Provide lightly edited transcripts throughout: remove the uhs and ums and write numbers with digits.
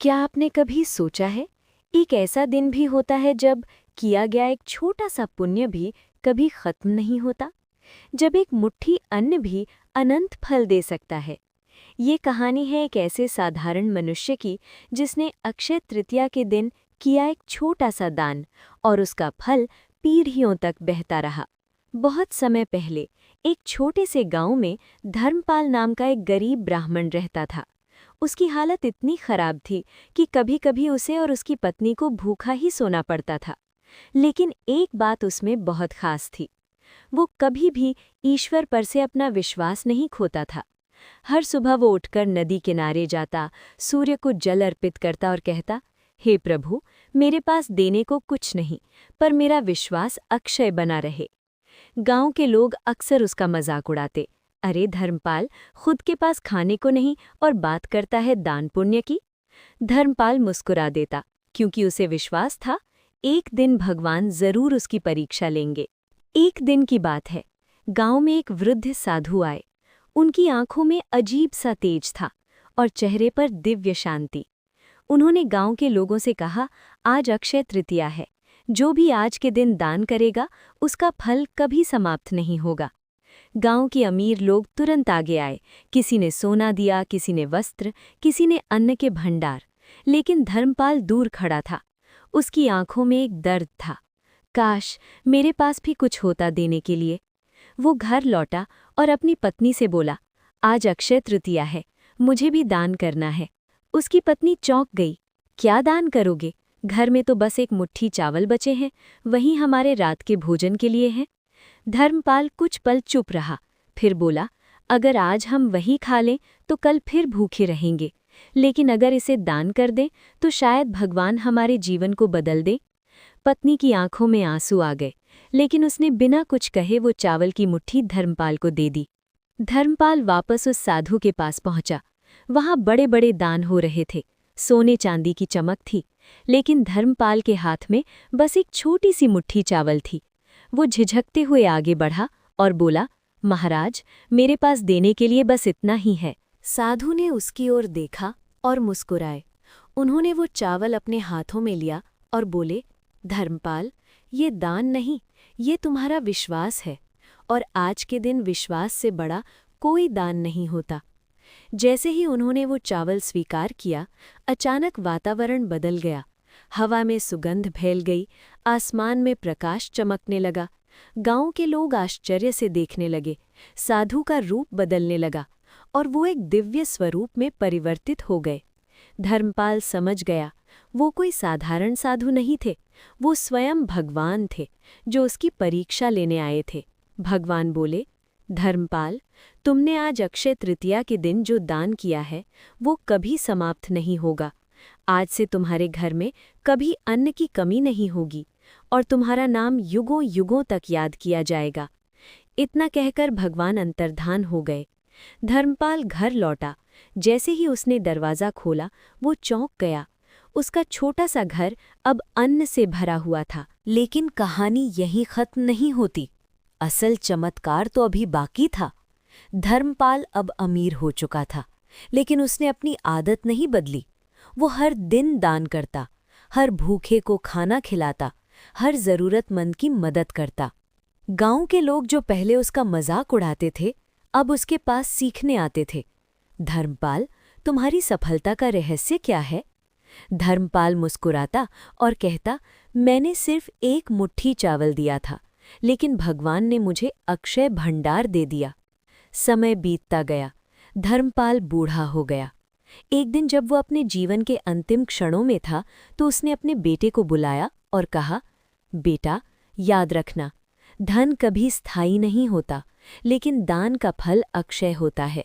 क्या आपने कभी सोचा है, एक ऐसा दिन भी होता है जब किया गया एक छोटा सा पुण्य भी कभी खत्म नहीं होता, जब एक मुट्ठी अन्न भी अनंत फल दे सकता है। ये कहानी है एक ऐसे साधारण मनुष्य की जिसने अक्षय तृतीया के दिन किया एक छोटा सा दान और उसका फल पीढ़ियों तक बहता रहा। बहुत समय पहले एक छोटे से गांव में धर्मपाल नाम का एक गरीब ब्राह्मण रहता था। उसकी हालत इतनी खराब थी कि कभी-कभी उसे और उसकी पत्नी को भूखा ही सोना पड़ता था। लेकिन एक बात उसमें बहुत खास थी। वो कभी भी ईश्वर पर से अपना विश्वास नहीं खोता था। हर सुबह वो उठकर नदी किनारे जाता, सूर्य को जल अर्पित करता और कहता, हे प्रभु, मेरे पास देने को कुछ नहीं, पर मेरा विश्वास अक्षय बना रहे। गांव के लोग अक्सर उसका मजाक उड़ाते, अरे धर्मपाल, खुद के पास खाने को नहीं और बात करता है दान पुण्य की। धर्मपाल मुस्कुरा देता, क्योंकि उसे विश्वास था एक दिन भगवान जरूर उसकी परीक्षा लेंगे। एक दिन की बात है, गांव में एक वृद्ध साधु आए। उनकी आंखों में अजीब सा तेज था और चेहरे पर दिव्य शांति। उन्होंने गांव के लोगों से कहा, आज अक्षय तृतीया है, जो भी आज के दिन दान करेगा उसका फल कभी समाप्त नहीं होगा। गांव के अमीर लोग तुरंत आगे आए। किसी ने सोना दिया, किसी ने वस्त्र, किसी ने अन्न के भंडार। लेकिन धर्मपाल दूर खड़ा था। उसकी आंखों में एक दर्द था। काश मेरे पास भी कुछ होता देने के लिए। वो घर लौटा और अपनी पत्नी से बोला, आज अक्षय तृतीया है, मुझे भी दान करना है। उसकी पत्नी चौंक गई, क्या दान करोगे? घर में तो बस एक मुट्ठी चावल बचे हैं, वही हमारे रात के भोजन के लिए हैं। धर्मपाल कुछ पल चुप रहा, फिर बोला, अगर आज हम वही खा लें तो कल फिर भूखे रहेंगे, लेकिन अगर इसे दान कर दें तो शायद भगवान हमारे जीवन को बदल दे। पत्नी की आंखों में आंसू आ गए, लेकिन उसने बिना कुछ कहे वो चावल की मुट्ठी धर्मपाल को दे दी। धर्मपाल वापस उस साधु के पास पहुंचा। वहां बड़े बड़े दान हो रहे थे, सोने चांदी की चमक थी, लेकिन धर्मपाल के हाथ में बस एक छोटी सी मुट्ठी चावल थी। वो झिझकते हुए आगे बढ़ा और बोला, महाराज, मेरे पास देने के लिए बस इतना ही है। साधु ने उसकी ओर देखा और मुस्कुराए। उन्होंने वो चावल अपने हाथों में लिया और बोले, धर्मपाल, ये दान नहीं, ये तुम्हारा विश्वास है, और आज के दिन विश्वास से बड़ा कोई दान नहीं होता। जैसे ही उन्होंने वो चावल स्वीकार किया, अचानक वातावरण बदल गया। हवा में सुगंध फैल गई, आसमान में प्रकाश चमकने लगा। गांव के लोग आश्चर्य से देखने लगे। साधु का रूप बदलने लगा और वो एक दिव्य स्वरूप में परिवर्तित हो गए। धर्मपाल समझ गया, वो कोई साधारण साधु नहीं थे, वो स्वयं भगवान थे, जो उसकी परीक्षा लेने आए थे। भगवान बोले, धर्मपाल, तुमने आज अक्षय तृतीया के दिन जो दान किया है, वो कभी समाप्त नहीं होगा। आज से तुम्हारे घर में कभी अन्न की कमी नहीं होगी और तुम्हारा नाम युगों युगों तक याद किया जाएगा। इतना कहकर भगवान अंतर्धान हो गए। धर्मपाल घर लौटा। जैसे ही उसने दरवाज़ा खोला, वो चौंक गया। उसका छोटा सा घर अब अन्न से भरा हुआ था। लेकिन कहानी यहीं खत्म नहीं होती। असल चमत्कार तो अभी बाकी था। धर्मपाल अब अमीर हो चुका था, लेकिन उसने अपनी आदत नहीं बदली। वो हर दिन दान करता, हर भूखे को खाना खिलाता, हर जरूरतमंद की मदद करता। गांव के लोग जो पहले उसका मजाक उड़ाते थे, अब उसके पास सीखने आते थे। धर्मपाल, तुम्हारी सफलता का रहस्य क्या है? धर्मपाल मुस्कुराता और कहता, मैंने सिर्फ एक मुट्ठी चावल दिया था, लेकिन भगवान ने मुझे अक्षय भंडार दे दिया। समय बीतता गया। धर्मपाल बूढ़ा हो गया। एक दिन जब वो अपने जीवन के अंतिम क्षणों में था, तो उसने अपने बेटे को बुलाया और कहा, बेटा, याद रखना, धन कभी स्थायी नहीं होता, लेकिन दान का फल अक्षय होता है।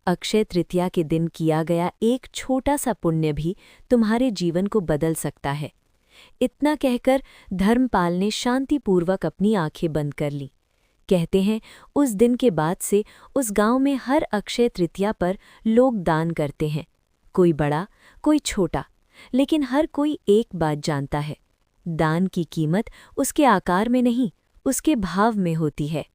अक्षय तृतीया के दिन किया गया एक छोटा सा पुण्य भी तुम्हारे जीवन को बदल सकता है। इतना कहकर धर्मपाल ने शांतिपूर्वक अपनी आंखें बंद कर लीं। कहते हैं, उस दिन के बाद से उस गांव में हर अक्षय तृतीया पर लोग दान करते हैं, कोई बड़ा, कोई छोटा, लेकिन हर कोई एक बात जानता है, दान की कीमत उसके आकार में नहीं, उसके भाव में होती है।